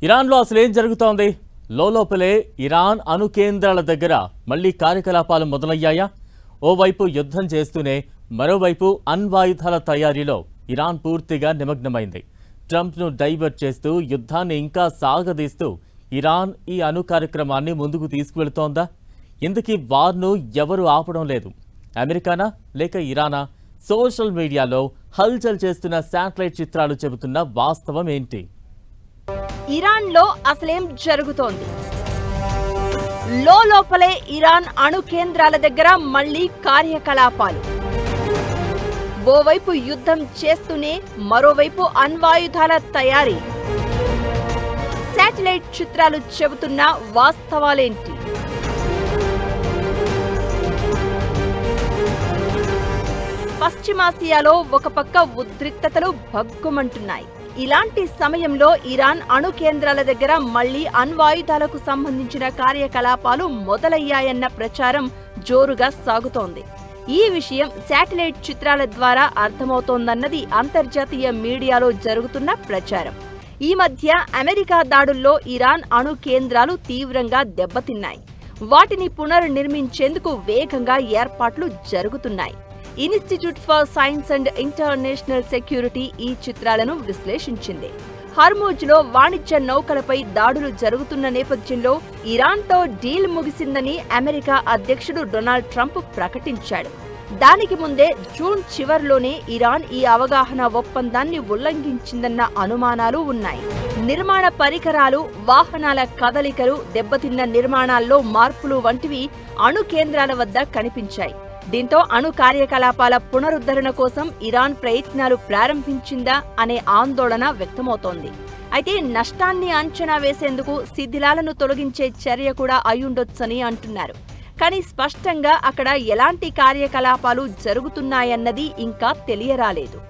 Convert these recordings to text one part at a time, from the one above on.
ఇరాన్లో అసలేం జరుగుతోంది? లోపలే ఇరాన్ అణు కేంద్రాల దగ్గర మళ్లీ కార్యకలాపాలు మొదలయ్యాయా? ఓవైపు యుద్ధం చేస్తూనే మరోవైపు అణ్వాయుధాల తయారీలో ఇరాన్ పూర్తిగా నిమగ్నమైంది. ట్రంప్ను డైవర్ట్ చేస్తూ యుద్ధాన్ని ఇంకా సాగదీస్తూ ఇరాన్ ఈ అణు కార్యక్రమాన్ని ముందుకు తీసుకువెళుతోందా? ఇందుకీ వార్ను ఎవరు ఆపడం లేదు. అమెరికానా లేక ఇరానా? సోషల్ మీడియాలో హల్చల్ చేస్తున్న శాటిలైట్ చిత్రాలు చెబుతున్న వాస్తవం ఏంటి? ఇరాన్లో అసలేం జరుగుతోంది? లోపలే ఇరాన్ అణు కేంద్రాల దగ్గర మళ్లీ కార్యకలాపాలు. ఓవైపు యుద్ధం చేస్తూనే మరోవైపు అణ్వాయుధాల తయారీ. శాటిలైట్ చిత్రాలు చెబుతున్న వాస్తవాలేంటి? పశ్చిమాసియాలో ఒక పక్క ఉద్రిక్తతలు భగ్గుమంటున్నాయి. ఇలాంటి సమయంలో ఇరాన్ అణు కేంద్రాల దగ్గర మళ్లీ అణ్వాయుధాలకు సంబంధించిన కార్యకలాపాలు మొదలయ్యాయన్న ప్రచారం జోరుగా సాగుతోంది. ఈ విషయం శాటిలైట్ చిత్రాల ద్వారా అర్థమవుతోందన్నది అంతర్జాతీయ మీడియాలో జరుగుతున్న ప్రచారం. ఈ మధ్య అమెరికా దాడుల్లో ఇరాన్ అణు కేంద్రాలు తీవ్రంగా దెబ్బతిన్నాయి. వాటిని పునర్నిర్మించేందుకు వేగంగా ఏర్పాట్లు జరుగుతున్నాయి. Institute for science and international security ఈ చిత్రాలను విశ్లేషించింది. హర్మూజ్లో వాణిజ్య నౌకలపై దాడులు జరుగుతున్న నేపథ్యంలో ఇరాన్తో డీల్ ముగిసిందని అమెరికా అధ్యక్షుడు డొనాల్డ్ ట్రంప్ ప్రకటించాడు. దానికి ముందే జూన్ చివర్లోనే ఇరాన్ ఈ అవగాహన ఒప్పందాన్ని ఉల్లంఘించిందన్న అనుమానాలు ఉన్నాయి. నిర్మాణ పరికరాలు, వాహనాల కదలికలు, దెబ్బతిన్న నిర్మాణాల్లో మార్పులు వంటివి అణు కేంద్రాల వద్ద కనిపించాయి. దీంతో అణు కార్యకలాపాల పునరుద్ధరణ కోసం ఇరాన్ ప్రయత్నాలు ప్రారంభించిందా అనే ఆందోళన వ్యక్తమవుతోంది. అయితే నష్టాన్ని అంచనా వేసేందుకు శిథిలాలను తొలగించే చర్య కూడా అయ్యుండొచ్చని అంటున్నారు. కానీ స్పష్టంగా అక్కడ ఎలాంటి కార్యకలాపాలు జరుగుతున్నాయన్నది ఇంకా తెలియరాలేదు.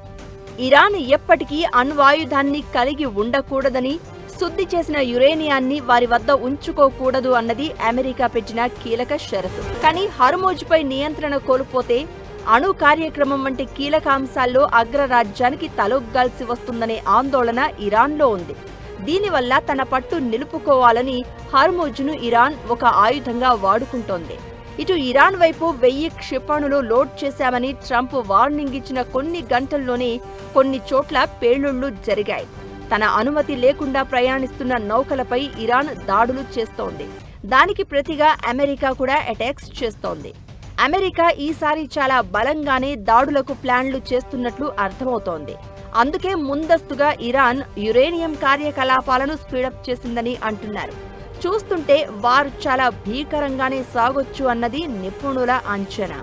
ఇరాన్ ఎప్పటికీ అణ్వాయుధాన్ని కలిగి ఉండకూడదని, శుద్ధి చేసిన యురేనియాన్ని వారి వద్ద ఉంచుకోకూడదు అన్నది అమెరికా పెట్టిన కీలక షరతు. కానీ హర్మూజ్పై నియంత్రణ కోల్పోతే అణు కార్యక్రమం వంటి కీలక అంశాల్లో అగ్రరాజ్యానికి తలొగ్గాల్సి వస్తుందనే ఆందోళన ఇరాన్లో ఉంది. దీనివల్ల తన పట్టు నిలుపుకోవాలని హర్మూజ్ను ఇరాన్ ఒక ఆయుధంగా వాడుకుంటోంది. ఇటు ఇరాన్ వైపు 1000 క్షిపణులు లోడ్ చేశామని ట్రంప్ వార్నింగ్ ఇచ్చిన కొన్ని గంటల్లోనే కొన్ని చోట్ల పేలుళ్లు జరిగాయి. తన అనుమతి లేకుండా ప్రయాణిస్తున్న నౌకలపై ఇరాన్ దాడులు చేస్తోంది. దానికి ప్రతిగా అమెరికా కూడా అటాక్స్ చేస్తోంది. అమెరికా ఈసారి చాలా బలంగానే దాడులకు ప్లాన్లు చేస్తున్నట్లు అర్థమవుతోంది. అందుకే ముందస్తుగా ఇరాన్ యురేనియం కార్యకలాపాలను స్పీడప్ చేసిందని అంటున్నారు. చూస్తుంటే వారు చాలా భీకరంగానే సాగొచ్చు అన్నది నిపుణుల అంచనా.